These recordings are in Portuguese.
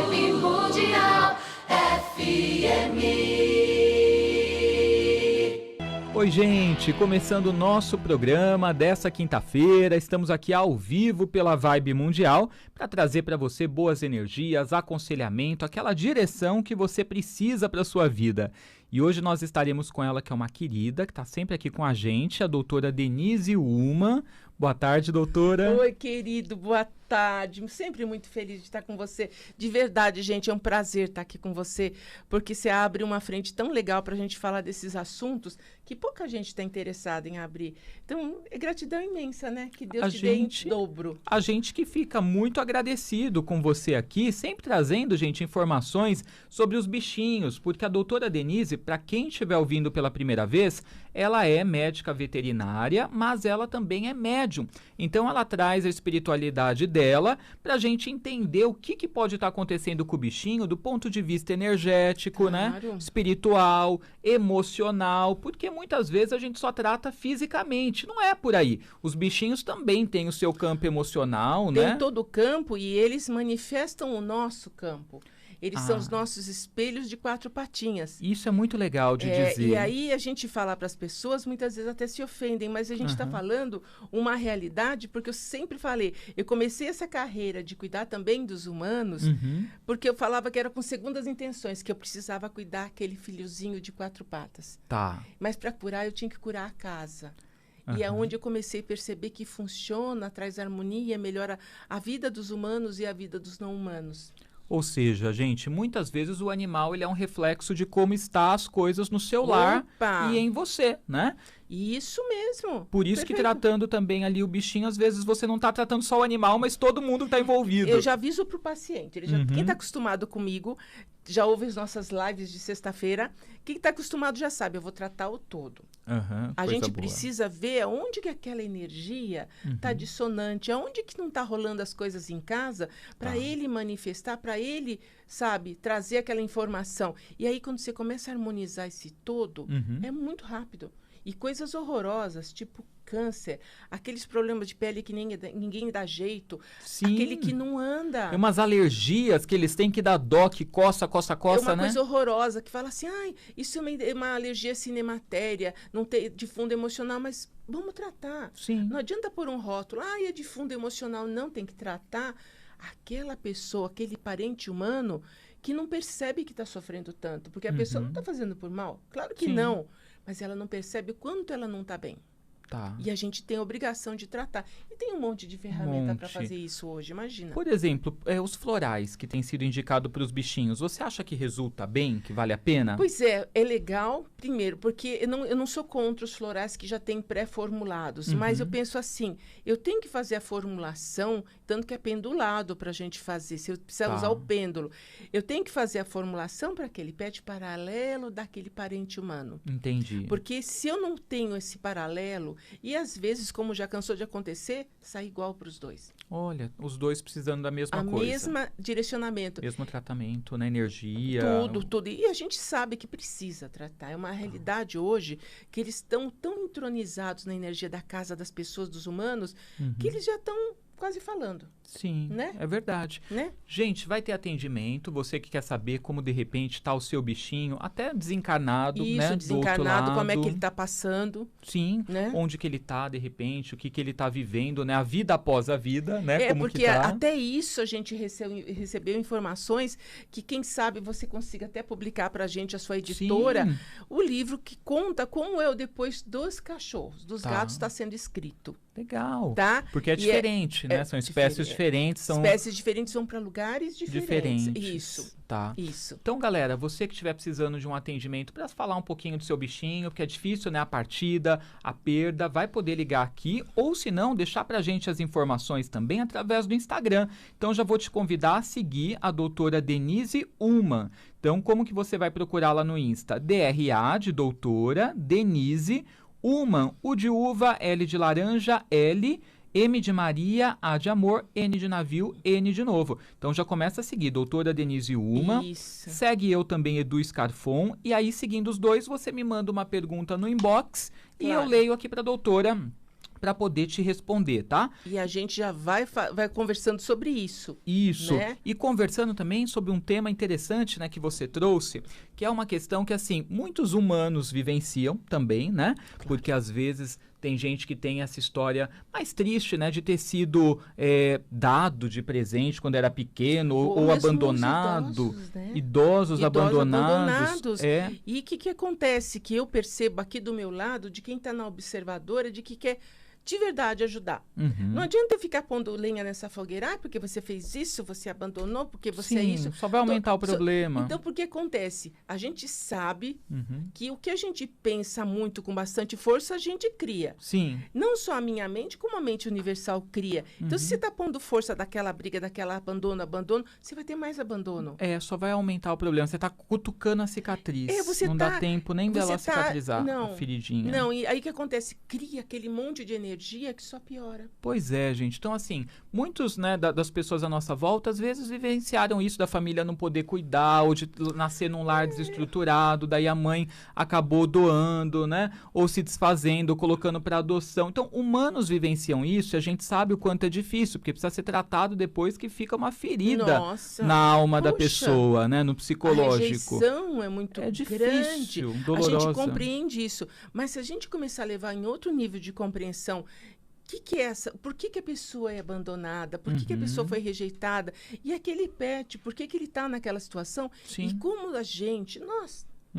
Vibe Mundial FM. Oi, gente, começando o nosso programa dessa quinta-feira, estamos aqui ao vivo pela Vibe Mundial para trazer para você boas energias, aconselhamento, aquela direção que você precisa para a sua vida. E hoje nós estaremos com ela, que é uma querida, que está sempre aqui com a gente, a doutora Denise Ullmann. Boa tarde, doutora. Oi, querido, boa tarde. Sempre muito feliz de estar com você. De verdade, gente, é um prazer estar aqui com você, porque você abre uma frente tão legal para a gente falar desses assuntos que pouca gente está interessada em abrir. Então, é gratidão imensa, né? Que Deus te dê em dobro. A gente que fica muito agradecido com você aqui, sempre trazendo, gente, informações sobre os bichinhos, porque a doutora Denise, para quem estiver ouvindo pela primeira vez, ela é médica veterinária, mas ela também é médium. Então, ela traz a espiritualidade dela para a gente entender o que pode estar acontecendo com o bichinho do ponto de vista energético, Claro. né? Espiritual, emocional, porque muitas vezes a gente só trata fisicamente. Não é por aí. Os bichinhos também têm o seu campo emocional, né? Tem todo o campo e eles manifestam o nosso campo. Eles são os nossos espelhos de quatro patinhas. Isso é muito legal de dizer. E aí a gente fala para as pessoas, muitas vezes até se ofendem, mas a gente está falando uma realidade, porque eu sempre falei, eu comecei essa carreira de cuidar também dos humanos, porque eu falava que era com segundas intenções, que eu precisava cuidar aquele filhozinho de quatro patas. Tá. Mas para curar, eu tinha que curar a casa. E é onde eu comecei a perceber que funciona, traz harmonia, melhora a vida dos humanos e a vida dos não humanos. Ou seja, gente, muitas vezes o animal ele é um reflexo de como está as coisas no seu lar e em você, né? Isso mesmo. Por isso que tratando também ali o bichinho, às vezes você não está tratando só o animal, mas todo mundo está envolvido. Eu já aviso para o paciente. Quem está acostumado comigo, já ouve as nossas lives de sexta-feira, quem está acostumado já sabe, eu vou tratar o todo. A gente precisa ver aonde que aquela energia está dissonante, aonde que não está rolando as coisas em casa, para ele manifestar, para ele, sabe, trazer aquela informação. E aí, quando você começa a harmonizar esse todo, é muito rápido. E coisas horrorosas, tipo câncer, aqueles problemas de pele que ninguém dá jeito, aquele que não anda. Tem umas alergias que eles têm que dar dó, que coça, É uma né? coisa horrorosa, que fala assim, isso é uma alergia cinematéria, não tem de fundo emocional, mas vamos tratar. Sim. Não adianta pôr um rótulo, é de fundo emocional, não, tem que tratar aquela pessoa, aquele parente humano que não percebe que está sofrendo tanto, porque a pessoa não está fazendo por mal, claro que não, mas ela não percebe o quanto ela não está bem. Tá. E a gente tem a obrigação de tratar. E tem um monte de ferramenta para fazer isso hoje, imagina. Por exemplo, os florais que têm sido indicados para os bichinhos, você acha que resulta bem, que vale a pena? Pois é legal, primeiro, porque eu não sou contra os florais que já têm pré-formulados, mas eu penso assim, eu tenho que fazer a formulação, tanto que é pendulado para a gente fazer, se eu precisar usar o pêndulo, eu tenho que fazer a formulação para aquele pet paralelo daquele parente humano. Entendi. Porque se eu não tenho esse paralelo, e às vezes, como já cansou de acontecer, sai igual para os dois. Olha, os dois precisando da mesma coisa. A mesma direcionamento. Mesmo tratamento, né? Energia. Tudo. E a gente sabe que precisa tratar. É uma realidade hoje que eles estão tão entronizados na energia da casa das pessoas, dos humanos, que eles já estão quase falando. Sim, né? É verdade. Né? Gente, vai ter atendimento, você que quer saber como de repente está o seu bichinho, até desencarnado, Isso, né? desencarnado, como é que ele está passando. Sim, né? Onde que ele está de repente, o que ele está vivendo, né? A vida após a vida, né? Como porque que tá. Até isso a gente recebeu informações que quem sabe você consiga até publicar para a gente, a sua editora, o livro que conta como é o depois dos cachorros, dos gatos está sendo escrito. Legal. Tá? Porque é diferente, né? São espécies diferentes. Espécies diferentes vão para lugares diferentes. Isso. Tá. Isso. Então, galera, você que estiver precisando de um atendimento para falar um pouquinho do seu bichinho, porque é difícil, né? A partida, a perda, vai poder ligar aqui, ou se não, deixar pra gente as informações também através do Instagram. Então, já vou te convidar a seguir a doutora Denise Ullmann. Então, como que você vai procurá-la no Insta? DRA de doutora, Denise Ullmann, U de uva, L de laranja, L, M de Maria, A de amor, N de navio, N de novo. Então já começa a seguir, doutora Denise Ullmann. Isso. Segue eu também, Edu Scarfon. E aí, seguindo os dois, você me manda uma pergunta no inbox e eu leio aqui para a doutora para poder te responder, tá? E a gente já vai conversando sobre isso. Isso. Né? E conversando também sobre um tema interessante, né, que você trouxe, que é uma questão que, assim, muitos humanos vivenciam também, né? Claro. Porque às vezes tem gente que tem essa história mais triste, né, de ter sido dado de presente quando era pequeno ou abandonado. Idosos abandonados. E o que acontece? Que eu percebo aqui do meu lado, de quem está na observadora, de que quer de verdade ajudar. Não adianta ficar pondo lenha nessa fogueira, porque você fez isso, você abandonou, porque você é isso. Só vai aumentar o problema. Então, por que acontece? A gente sabe que o que a gente pensa muito, com bastante força, a gente cria. Sim. Não só a minha mente, como a mente universal cria. Então, se você está pondo força daquela briga, daquela abandono, você vai ter mais abandono. Só vai aumentar o problema. Você está cutucando a cicatriz. Não dá tempo nem dela cicatrizar a feridinha. Não, e aí o que acontece? Cria aquele monte de energia que só piora. Pois é, gente. Então, assim, muitos, né, das pessoas à nossa volta, às vezes vivenciaram isso da família não poder cuidar, ou de nascer num lar desestruturado, daí a mãe acabou doando, né, ou se desfazendo, ou colocando para adoção. Então, humanos vivenciam isso e a gente sabe o quanto é difícil, porque precisa ser tratado depois que fica uma ferida na alma da pessoa, né, no psicológico. A rejeição é muito difícil, grande. dolorosa. A gente compreende isso, mas se a gente começar a levar em outro nível de compreensão, por que a pessoa é abandonada? Por que a pessoa foi rejeitada? E aquele pet, por que ele está naquela situação? Sim. E como a gente,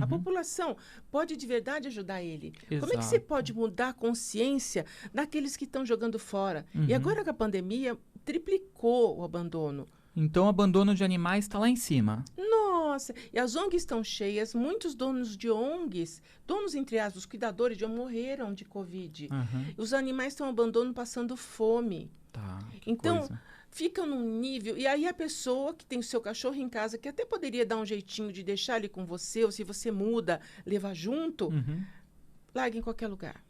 a população, pode de verdade ajudar ele? Exato. Como é que você pode mudar a consciência daqueles que estão jogando fora? E agora com a pandemia, triplicou o abandono. Então, o abandono de animais está lá em cima. Nossa, e as ONGs estão cheias, muitos donos de ONGs, donos entre aspas, os cuidadores já morreram de Covid. Os animais estão abandono passando fome. Então, fica num nível, e aí a pessoa que tem o seu cachorro em casa, que até poderia dar um jeitinho de deixar ele com você, ou se você muda, levar junto, larga em qualquer lugar.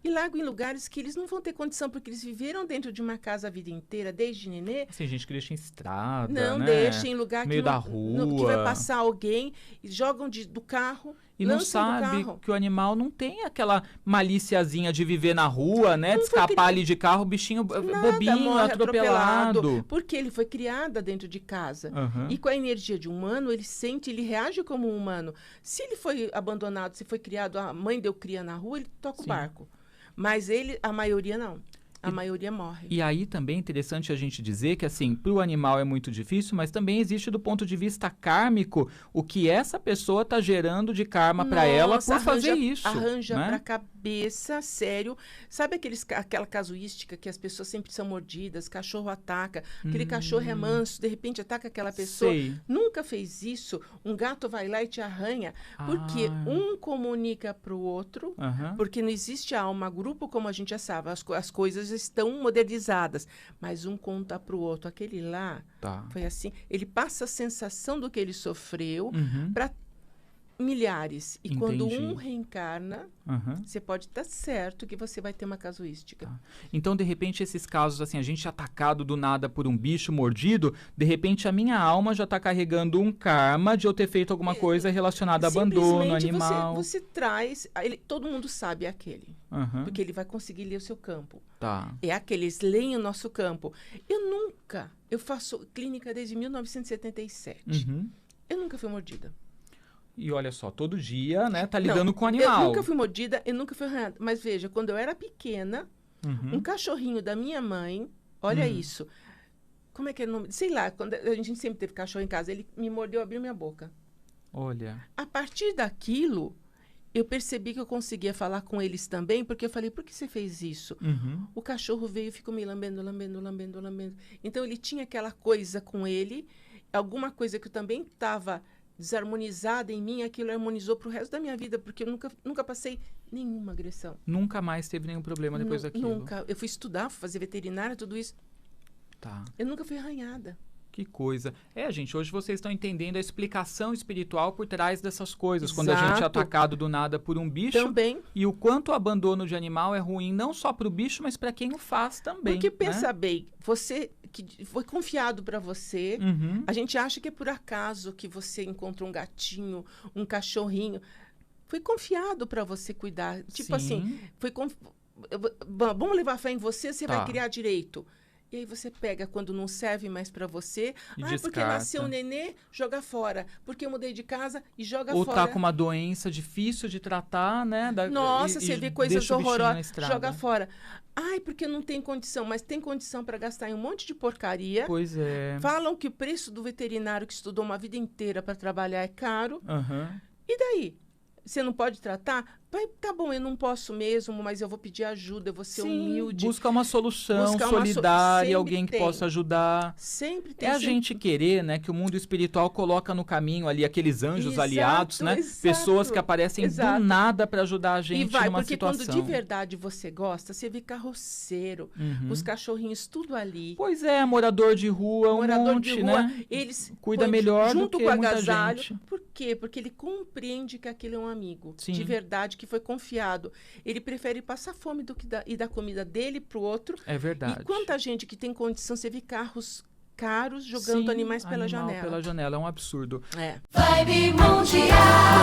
E largo em lugares que eles não vão ter condição, porque eles viveram dentro de uma casa a vida inteira, desde nenê. Tem gente que deixa em estrada, não, né? Deixa em lugar meio da rua. Que vai passar alguém, e jogam do carro. E não sabe que o animal não tem aquela maliciazinha de viver na rua, né? De escapar ali de carro, o bichinho bobinho, atropelado. Porque ele foi criado dentro de casa. E com a energia de humano, ele sente, ele reage como um humano. Se ele foi abandonado, se foi criado, a mãe deu cria na rua, ele toca o barco. Mas a maioria não. A maioria morre. E aí também é interessante a gente dizer que, assim, para o animal é muito difícil, mas também existe do ponto de vista kármico o que essa pessoa está gerando de karma para ela por fazer isso. Arranja para a cabeça, sério. Sabe aquela casuística que as pessoas sempre são mordidas, cachorro ataca, aquele cachorro é manso, de repente ataca aquela pessoa. Nunca fez isso. Um gato vai lá e te arranha, porque um comunica para o outro, porque não existe alma, grupo, como a gente já sabe, as coisas estão modernizadas, mas um conta para o outro. Aquele lá foi assim. Ele passa a sensação do que ele sofreu para milhares. E quando um reencarna, você pode estar certo que você vai ter uma casuística. Então, de repente, esses casos, assim, a gente atacado do nada por um bicho mordido, de repente a minha alma já está carregando um karma de eu ter feito alguma coisa relacionada a abandono, animal. Você traz... todo mundo sabe aquele. Porque ele vai conseguir ler o seu campo. É aquele, eles leem o nosso campo. Eu faço clínica desde 1977. Eu nunca fui mordida. E olha só, todo dia, né, tá lidando com o animal. Eu nunca fui mordida, eu nunca fui arranhada. Mas veja, quando eu era pequena, um cachorrinho da minha mãe, olha isso. Como é que é o nome? Sei lá, quando a gente sempre teve cachorro em casa, ele me mordeu, abriu minha boca. Olha. A partir daquilo, eu percebi que eu conseguia falar com eles também, porque eu falei, por que você fez isso? O cachorro veio e ficou me lambendo. Então, ele tinha aquela coisa com ele, alguma coisa que eu também estava desarmonizada em mim, aquilo harmonizou pro resto da minha vida, porque eu nunca passei nenhuma agressão. Nunca mais teve nenhum problema depois daquilo? Nunca. Eu fui estudar, fui fazer veterinária, tudo isso. Eu nunca fui arranhada. Que coisa. Gente, hoje vocês estão entendendo a explicação espiritual por trás dessas coisas. Exato. Quando a gente é atacado do nada por um bicho. Também. E o quanto o abandono de animal é ruim, não só para o bicho, mas para quem o faz também. Porque pensa bem, você que foi confiado para você, a gente acha que é por acaso que você encontrou um gatinho, um cachorrinho. Foi confiado para você cuidar. Tipo assim, vamos levar fé em você, você Tá. vai criar direito. E aí você pega quando não serve mais para você. E Porque descarta. nasceu um nenê, joga fora. Porque eu mudei de casa e joga Ou fora. tá com uma doença difícil de tratar, né? Nossa, você vê coisas deixa o bichinho na horrorosas, estrada. joga fora. Ai, porque não tem condição. Mas tem condição para gastar em um monte de porcaria. Pois é. Falam que o preço do veterinário que estudou uma vida inteira para trabalhar é caro. Aham. E daí? Você não pode tratar? Tá bom, eu não posso mesmo, mas eu vou pedir ajuda, eu vou ser humilde. Buscar uma solução Buscar uma solidária, sempre alguém que tem. possa ajudar. Sempre tem. É a sempre... gente querer, né, que o mundo espiritual coloca no caminho ali aqueles anjos Exato, aliados, né? exato, Pessoas que aparecem exato. do nada para ajudar a gente E vai, numa porque situação. quando de verdade você gosta, você vê carroceiro, os cachorrinhos tudo ali. Pois é, morador de rua, Morador um monte, de rua, né? eles Cuida põem melhor do junto que com o muita agasalho. gente. Por quê? Porque ele compreende que aquele é um amigo Sim. de verdade, que foi confiado. Ele prefere passar fome do que e dar comida dele pro outro. É verdade. E quanta gente que tem condição, você vê carros caros jogando Sim, animais pela animal janela. pela janela, é um absurdo. É. Vibe Mundial.